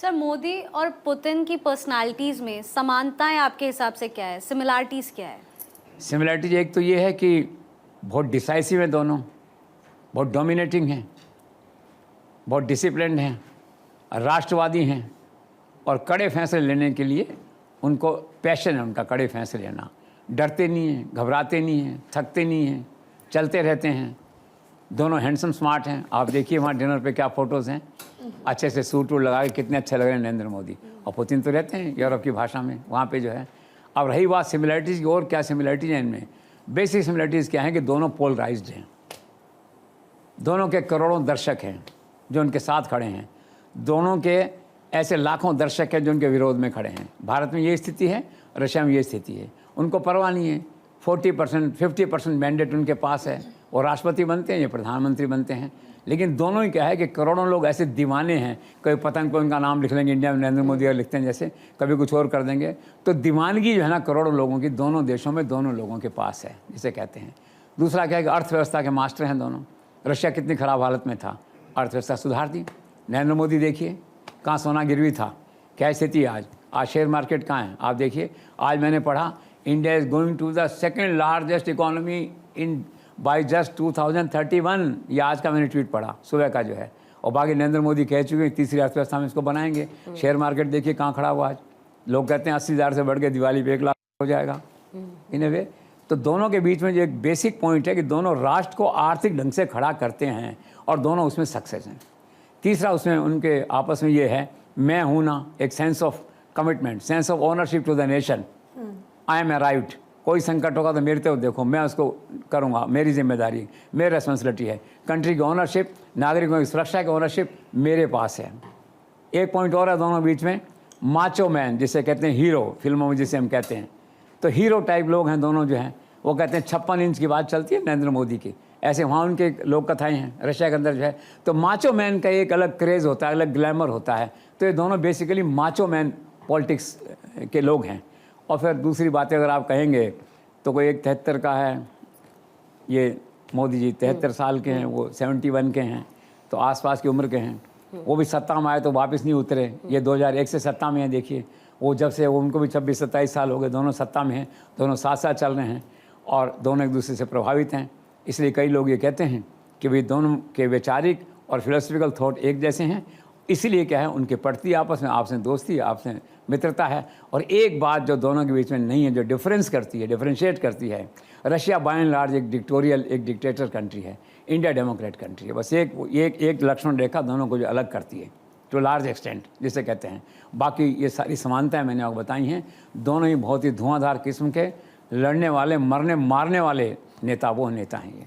Sir, Modi और Putin की personalities में समानताएं आपके हिसाब से क्या है, सिमिलैरिटीज़ क्या है? सिमिलैरिटीज एक तो ये है कि बहुत डिसाइसिव हैं दोनों, बहुत डोमिनेटिंग हैं, बहुत डिसिप्लिन्ड हैं, राष्ट्रवादी हैं और कड़े फैसले लेने के लिए उनको पैशन है, उनका कड़े फैसले लेना। डरते नहीं हैं, घबराते नहीं हैं, थकते नहीं हैं, चलते रहते हैं। दोनों हैंडसम स्मार्ट हैं। आप देखिए वहाँ डिनर पे क्या फ़ोटोज़ हैं, अच्छे से सूट वूट लगा के कितने अच्छे लग रहे हैं नरेंद्र मोदी। और पुतिन तो रहते हैं यूरोप की भाषा में वहाँ पे जो है। अब रही बात सिमिलैरिटीज़ की, और क्या सिमिलैरिटीज़ हैं इनमें? बेसिक सिमिलैरिटीज़ क्या है कि दोनों पोलराइज्ड हैं, दोनों के करोड़ों दर्शक हैं जो उनके साथ खड़े हैं, दोनों के ऐसे लाखों दर्शक हैं जो उनके विरोध में खड़े हैं। भारत में ये स्थिति है, रशिया में ये स्थिति है। उनको परवाह नहीं है, 40% 50% मैंडेट उनके पास है, वो राष्ट्रपति बनते हैं, ये प्रधानमंत्री बनते हैं। लेकिन दोनों ही क्या है कि करोड़ों लोग ऐसे दीवाने हैं, कभी पतंग को उनका नाम लिख लेंगे, इंडिया में नरेंद्र मोदी और लिखते हैं जैसे, कभी कुछ और कर देंगे। तो दीवानगी जो है ना करोड़ों लोगों की दोनों देशों में, दोनों लोगों के पास है, जिसे कहते हैं। दूसरा क्या है कि अर्थव्यवस्था के मास्टर हैं दोनों। रशिया कितनी ख़राब हालत में था, अर्थव्यवस्था सुधार दी। नरेंद्र मोदी देखिए कहाँ सोना गिरवी था, क्या स्थिति है आज शेयर मार्केट कहाँ है आप देखिए। आज मैंने पढ़ा India is going to the second largest economy in by just 2031। ये आज का मैंने ट्वीट पढ़ा सुबह का जो है। और बाकी नरेंद्र मोदी कह चुके हैं तीसरी अर्थव्यवस्था में इसको बनाएंगे। शेयर मार्केट देखिए कहाँ खड़ा हुआ आज। लोग कहते हैं 80,000 से बढ़ के दिवाली पे 1 लाख हो जाएगा इन ए वे। तो दोनों के बीच में जो एक बेसिक पॉइंट है कि दोनों राष्ट्र को आर्थिक ढंग से खड़ा करते हैं और दोनों उसमें सक्सेस हैं। तीसरा उसमें उनके आपस में ये है, मैं हूँ ना, एक sense of commitment, sense of ownership to the nation. I am arrived, कोई संकट होगा तो मेरे तरफ देखो, मैं उसको करूँगा, मेरी जिम्मेदारी, मेरी रेस्पॉन्सिबिलिटी है। कंट्री की ओनरशिप, नागरिकों की सुरक्षा की ओनरशिप मेरे पास है। एक पॉइंट और है दोनों बीच में, माचो मैन जिसे कहते हैं, हीरो फिल्मों में जिसे हम कहते हैं, तो हीरो टाइप लोग हैं दोनों जो हैं। वो कहते हैं 56 इंच की बात चलती है नरेंद्र मोदी की, ऐसे वहाँ उनके लोक कथाएँ हैं रशिया के अंदर जो है। तो माचो मैन का एक अलग क्रेज़ होता है, अलग ग्लैमर होता है। तो ये दोनों बेसिकली माचो मैन पॉलिटिक्स के लोग हैं। और फिर दूसरी बातें अगर आप कहेंगे तो कोई एक 73 का है, ये मोदी जी 73 साल के हैं, वो 71 के हैं, तो आसपास की उम्र के हैं। वो भी सत्ता में आए तो वापस नहीं उतरे, ये 2001 से सत्ता में है। देखिए वो जब से, वो उनको भी 26-27 साल हो गए, दोनों सत्ता में हैं, दोनों साथ साथ चल रहे हैं और दोनों एक दूसरे से प्रभावित हैं। इसलिए कई लोग ये कहते हैं कि भाई दोनों के वैचारिक और फिलोसफिकल थॉट एक जैसे हैं। इसीलिए क्या है, उनके पड़ती आपस में दोस्ती, आपस में मित्रता है। और एक बात जो दोनों के बीच में नहीं है, जो डिफरेंस करती है, डिफरेंशिएट करती है, रशिया बाय एंड लार्ज एक डिक्टोरियल, एक डिक्टेटर कंट्री है, इंडिया डेमोक्रेट कंट्री है। बस एक लक्ष्मण रेखा दोनों को जो अलग करती है टू लार्ज एक्सटेंट जिसे कहते हैं। बाकी ये सारी समानताएं मैंने आपको बताई हैं। दोनों ही बहुत ही धुआंधार किस्म के लड़ने वाले, मरने मारने वाले नेता, वो नेता हैं ये।